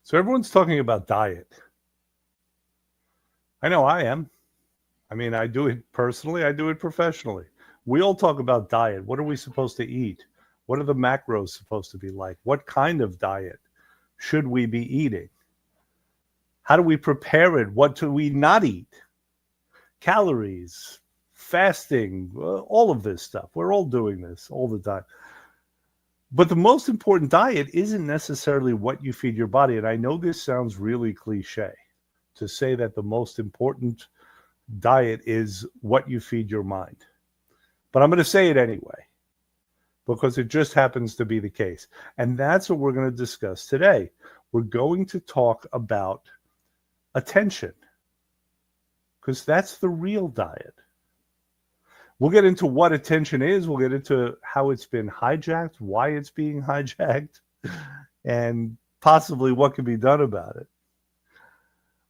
So everyone's talking about diet. I know I am. I mean, I do it personally, I do it professionally. We all talk about diet. What are we supposed to eat? What are the macros supposed to be like? What kind of diet should we be eating? How do we prepare it? What do we not eat? Calories, fasting, all of this stuff. We're all doing this all the time. But the most important diet isn't necessarily what you feed your body. And I know this sounds really cliche to say that the most important diet is what you feed your mind. But I'm going to say it anyway, because it just happens to be the case. And that's what we're going to discuss today. We're going to talk about attention, because that's the real diet. We'll get into what attention is. We'll get into how it's been hijacked, why it's being hijacked, and possibly what can be done about it.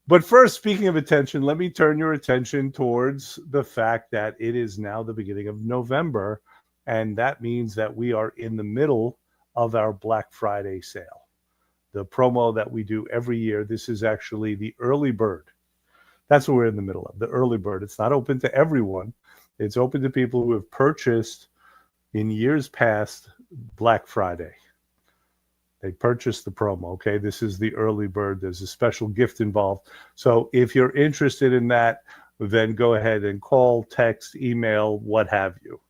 But first, speaking of attention, let me turn your attention towards the fact that it is now the beginning of November, and that means that we are in the middle of our Black Friday sale. The promo that we do every year, this is actually the early bird. That's what we're in the middle of, the early bird. It's not open to everyone. It's open to people who have purchased in years past Black Friday. They purchased the promo, okay? This is the early bird. There's a special gift involved. So if you're interested in that, then go ahead and call, text, email, what have you.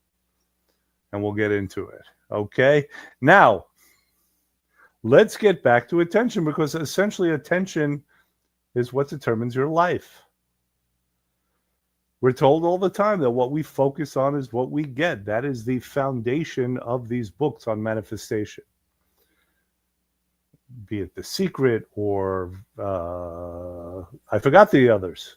And we'll get into it, okay? Now, let's get back to attention, because essentially attention is what determines your life. We're told all the time that what we focus on is what we get. That is the foundation of these books on manifestation. Be it The Secret or I forgot the others.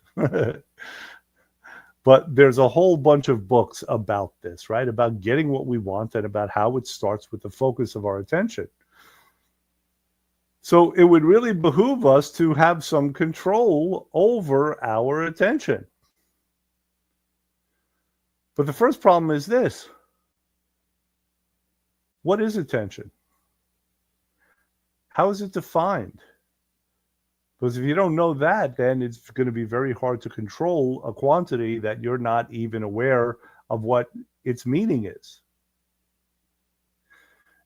But there's a whole bunch of books about this, right? About getting what we want and about how it starts with the focus of our attention. So it would really behoove us to have some control over our attention. But the first problem is this. What is attention? How is it defined? Because if you don't know that, then it's going to be very hard to control a quantity that you're not even aware of what its meaning is.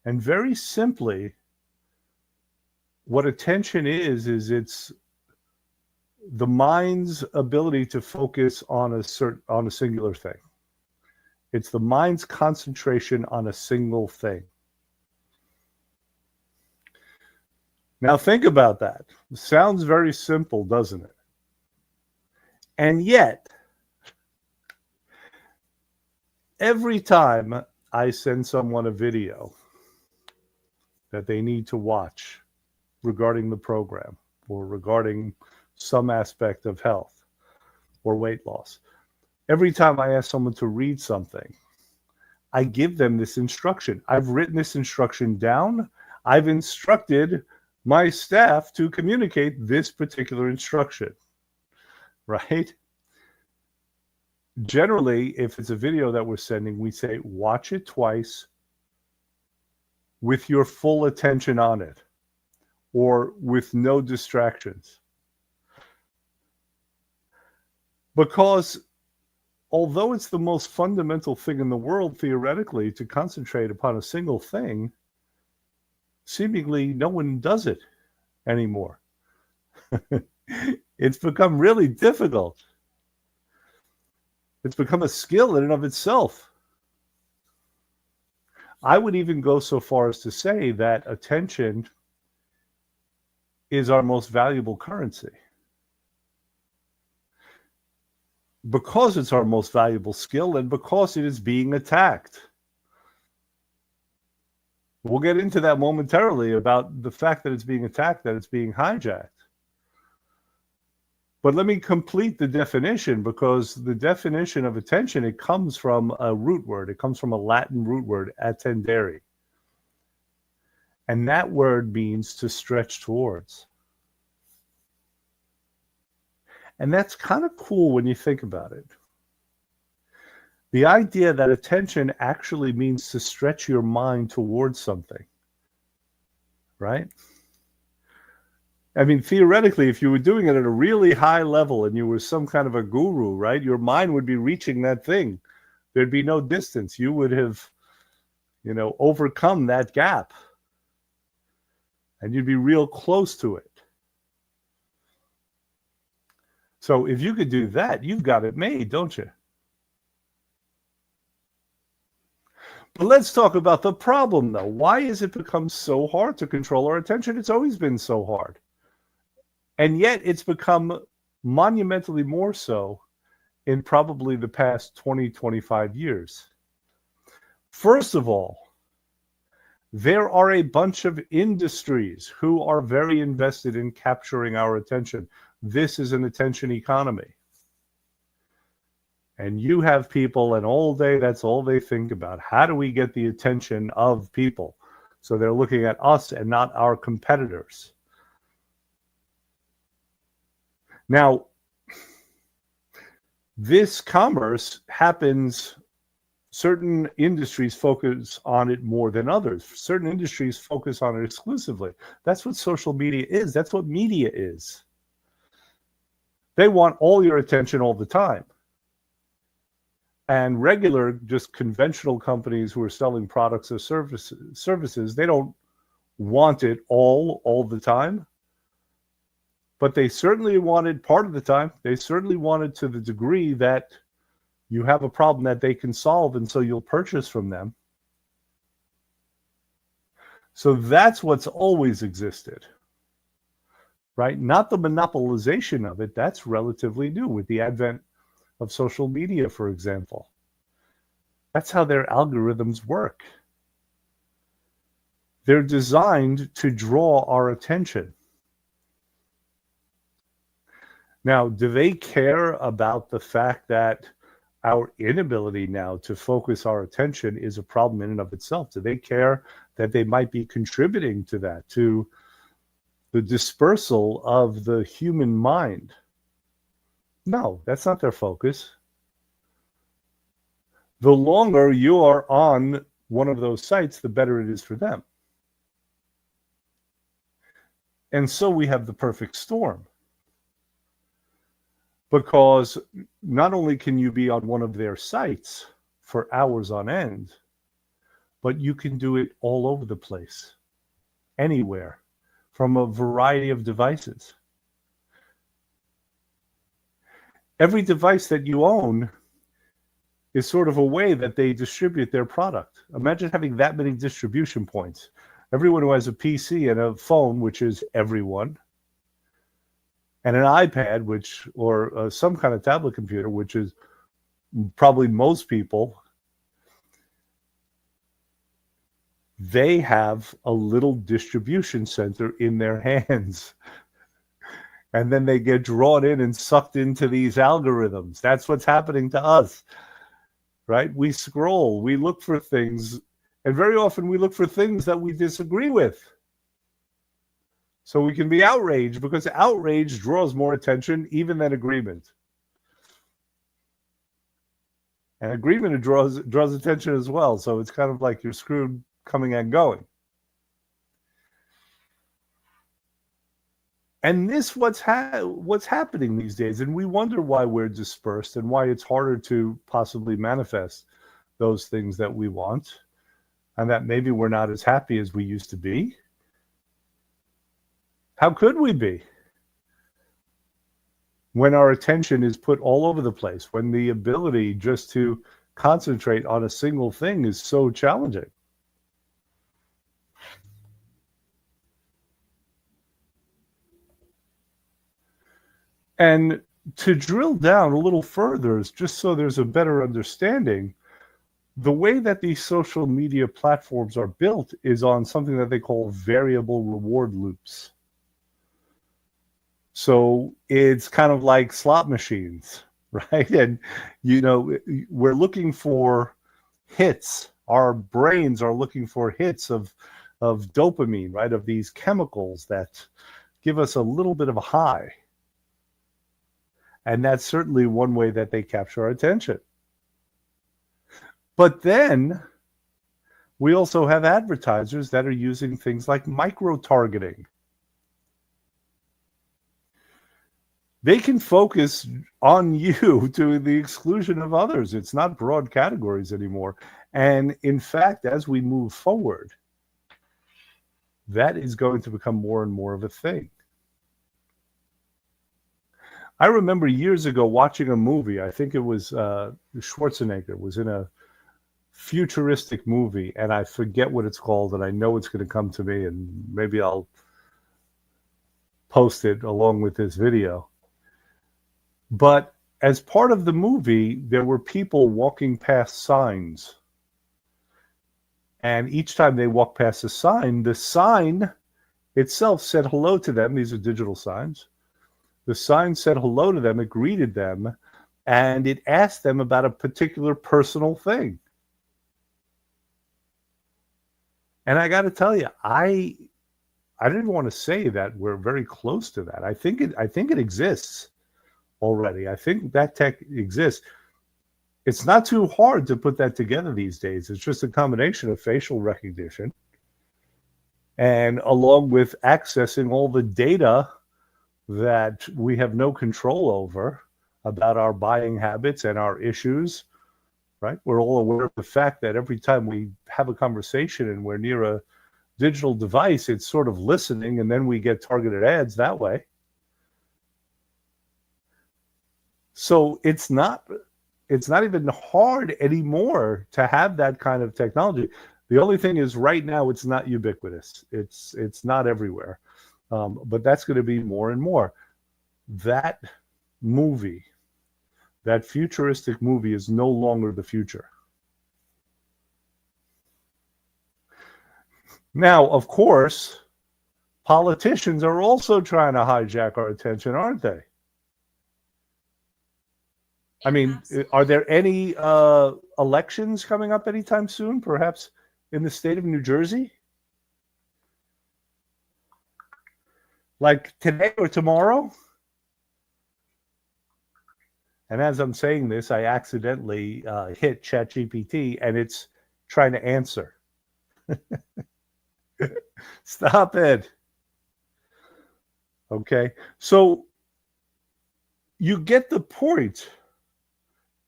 And very simply, what attention is it's the mind's ability to focus on a singular thing. It's the mind's concentration on a single thing. Now think about that. It sounds very simple, doesn't it? And yet, every time I send someone a video that they need to watch regarding the program or regarding some aspect of health or weight loss, every time I ask someone to read something, I give them this instruction. I've written this instruction down. I've instructed my staff to communicate this particular instruction, right? Generally, if it's a video that we're sending, we say, watch it twice with your full attention on it or with no distractions. Because although it's the most fundamental thing in the world, theoretically, to concentrate upon a single thing, seemingly no one does it anymore. It's become really difficult. It's become a skill in and of itself. I would even go so far as to say that attention is our most valuable currency. Because it's our most valuable skill and because it is being attacked. We'll get into that momentarily about the fact that it's being attacked, that it's being hijacked. But let me complete the definition, because the definition of attention, it comes from a root word. It comes from a Latin root word, attendere. And that word means to stretch towards. And that's kind of cool when you think about it. The idea that attention actually means to stretch your mind towards something, right? I mean, theoretically, if you were doing it at a really high level and you were some kind of a guru, right, your mind would be reaching that thing. There'd be no distance. You would have, overcome that gap. And you'd be real close to it. So if you could do that, you've got it made, don't you? But let's talk about the problem, though. Why has it become so hard to control our attention? It's always been so hard. And yet it's become monumentally more so in probably the past 20, 25 years. First of all, there are a bunch of industries who are very invested in capturing our attention. This is an attention economy. And you have people, and all day, that's all they think about. How do we get the attention of people? So they're looking at us and not our competitors. Now, this commerce happens, certain industries focus on it more than others. Certain industries focus on it exclusively. That's what social media is. That's what media is. They want all your attention all the time. And regular, just conventional companies who are selling products or services, they don't want it all the time. But they certainly want it part of the time. They certainly want it to the degree that you have a problem that they can solve, and so you'll purchase from them. So that's what's always existed, right? Not the monopolization of it. That's relatively new with the advent of social media, for example. That's how their algorithms work. They're designed to draw our attention. Now, do they care about the fact that our inability now to focus our attention is a problem in and of itself? Do they care that they might be contributing to that, to the dispersal of the human mind? No, that's not their focus. The longer you are on one of those sites, the better it is for them. And so we have the perfect storm. Because not only can you be on one of their sites for hours on end, but you can do it all over the place, anywhere, from a variety of devices. Every device that you own is sort of a way that they distribute their product. Imagine having that many distribution points. Everyone who has a PC and a phone, which is everyone, and an iPad, or some kind of tablet computer, which is probably most people, they have a little distribution center in their hands. And then they get drawn in and sucked into these algorithms. That's what's happening to us, right? We scroll, we look for things, and very often we look for things that we disagree with. So we can be outraged, because outrage draws more attention even than agreement. And agreement draws attention as well. So it's kind of like you're screwed coming and going. And this what's happening these days. And we wonder why we're dispersed and why it's harder to possibly manifest those things that we want, and that maybe we're not as happy as we used to be. How could we be when our attention is put all over the place, when the ability just to concentrate on a single thing is so challenging? And to drill down a little further, just so there's a better understanding, the way that these social media platforms are built is on something that they call variable reward loops. So it's kind of like slot machines, right? And, we're looking for hits. Our brains are looking for hits of dopamine, right? Of these chemicals that give us a little bit of a high. And that's certainly one way that they capture our attention. But then we also have advertisers that are using things like micro-targeting. They can focus on you to the exclusion of others. It's not broad categories anymore. And in fact, as we move forward, that is going to become more and more of a thing. I remember years ago watching a movie. I think it was Schwarzenegger was in a futuristic movie, and I forget what it's called, and I know it's going to come to me, and maybe I'll post it along with this video. But as part of the movie, there were people walking past signs. And each time they walked past a sign, the sign itself said hello to them. These are digital signs. The sign said hello to them, it greeted them, and it asked them about a particular personal thing. And I got to tell you, I didn't want to say that we're very close to that. I think it exists already. I think that tech exists. It's not too hard to put that together these days. It's just a combination of facial recognition and along with accessing all the data that we have no control over about our buying habits and our issues, right? We're all aware of the fact that every time we have a conversation and we're near a digital device, it's sort of listening, and then we get targeted ads that way. So it's not even hard anymore to have that kind of technology. The only thing is right now it's not ubiquitous. It's not everywhere. But that's going to be more and more. That movie, that futuristic movie, is no longer the future. Now, of course, politicians are also trying to hijack our attention, aren't they? I mean, are there any elections coming up anytime soon, perhaps in the state of New Jersey? Like today or tomorrow? And as I'm saying this, I accidentally hit ChatGPT, and it's trying to answer. Stop it. Okay, so you get the point.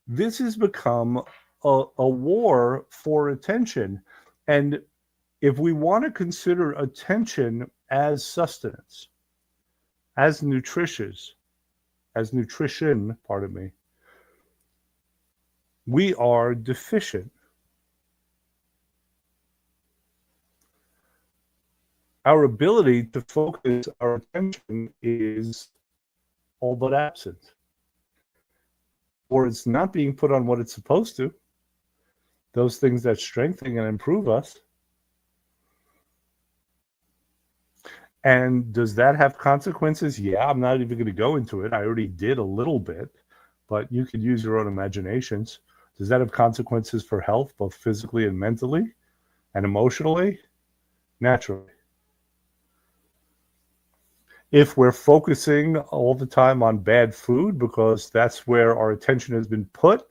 This has become a war for attention. And if we want to consider attention as sustenance, as nutrition, pardon me, we are deficient. Our ability to focus our attention is all but absent. Or it's not being put on what it's supposed to. Those things that strengthen and improve us. And does that have consequences? Yeah, I'm not even going to go into it. I already did a little bit, but you could use your own imaginations. Does that have consequences for health, both physically and mentally and emotionally? Naturally. If we're focusing all the time on bad food because that's where our attention has been put,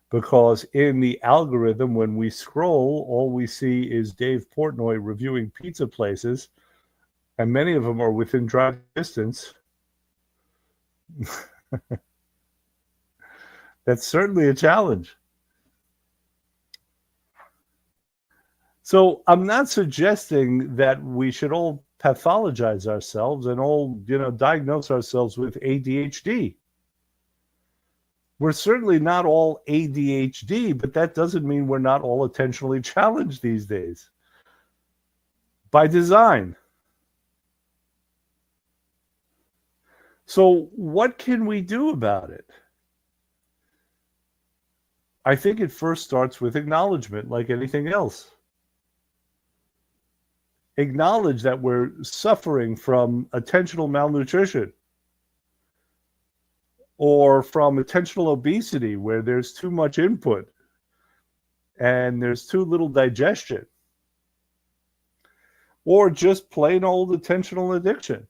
because in the algorithm, when we scroll, all we see is Dave Portnoy reviewing pizza places, and many of them are within driving distance. That's certainly a challenge. So I'm not suggesting that we should all pathologize ourselves and all, diagnose ourselves with ADHD. We're certainly not all ADHD, but that doesn't mean we're not all attentionally challenged these days. By design. So what can we do about it? I think it first starts with acknowledgement, like anything else. Acknowledge that we're suffering from attentional malnutrition or from attentional obesity, where there's too much input and there's too little digestion, or just plain old attentional addiction.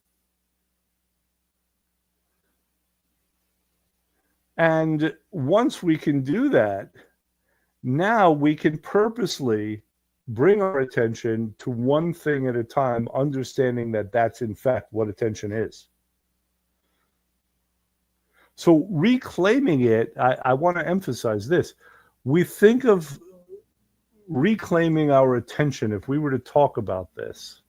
And once we can do that, now we can purposely bring our attention to one thing at a time, understanding that that's in fact what attention is. So reclaiming it, I want to emphasize this. We think of reclaiming our attention. If we were to talk about this,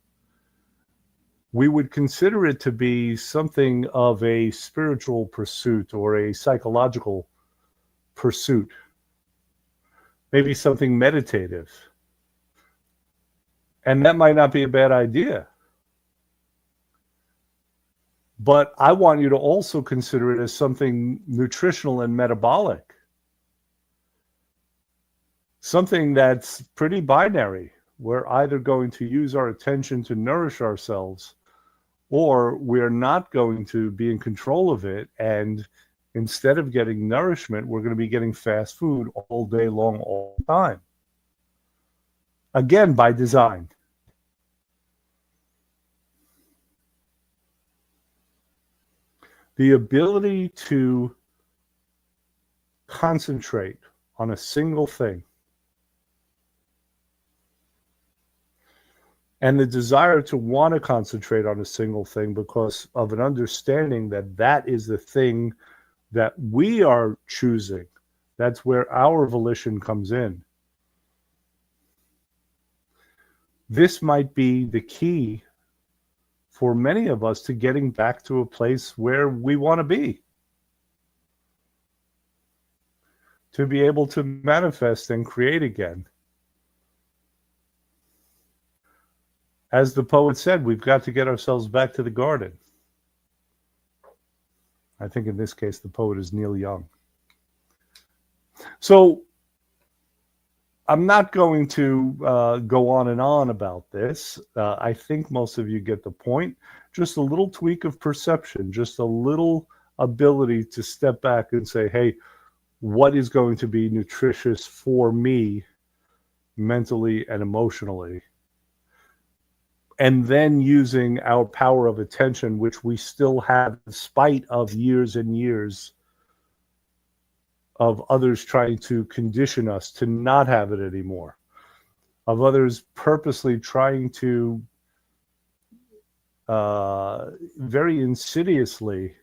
we would consider it to be something of a spiritual pursuit or a psychological pursuit, maybe something meditative. And that might not be a bad idea. But I want you to also consider it as something nutritional and metabolic, something that's pretty binary. We're either going to use our attention to nourish ourselves, or we're not going to be in control of it. And instead of getting nourishment, we're going to be getting fast food all day long, all the time. Again, by design. The ability to concentrate on a single thing and the desire to want to concentrate on a single thing because of an understanding that that is the thing that we are choosing. That's where our volition comes in. This might be the key for many of us to getting back to a place where we want to be, to be able to manifest and create again. As the poet said, we've got to get ourselves back to the garden. I think in this case, the poet is Neil Young. So I'm not going to go on and on about this. I think most of you get the point. Just a little tweak of perception, just a little ability to step back and say, hey, what is going to be nutritious for me mentally and emotionally? And then using our power of attention, which we still have in spite of years and years of others trying to condition us to not have it anymore, of others purposely trying to very insidiously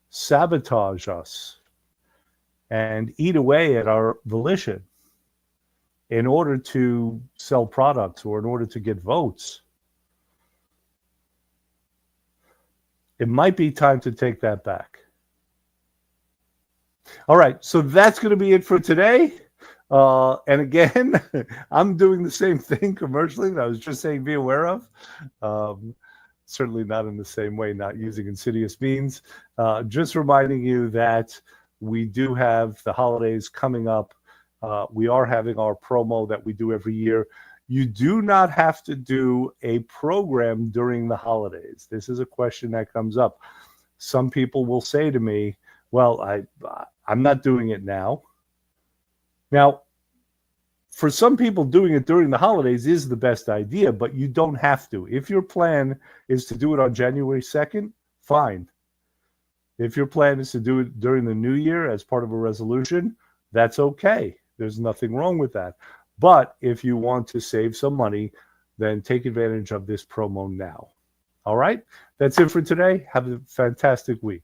sabotage us and eat away at our volition in order to sell products or in order to get votes. It might be time to take that back. All right, so that's going to be it for today. And again, I'm doing the same thing commercially that I was just saying be aware of. Certainly not in the same way, not using insidious means. Just reminding you that we do have the holidays coming up. We are having our promo that we do every year. You do not have to do a program during the holidays. This is a question that comes up. Some people will say to me, well, I'm not doing it now. Now, for some people, doing it during the holidays is the best idea, but you don't have to. If your plan is to do it on January 2nd, fine. If your plan is to do it during the new year as part of a resolution, that's okay. There's nothing wrong with that. But if you want to save some money, then take advantage of this promo now. All right? That's it for today. Have a fantastic week.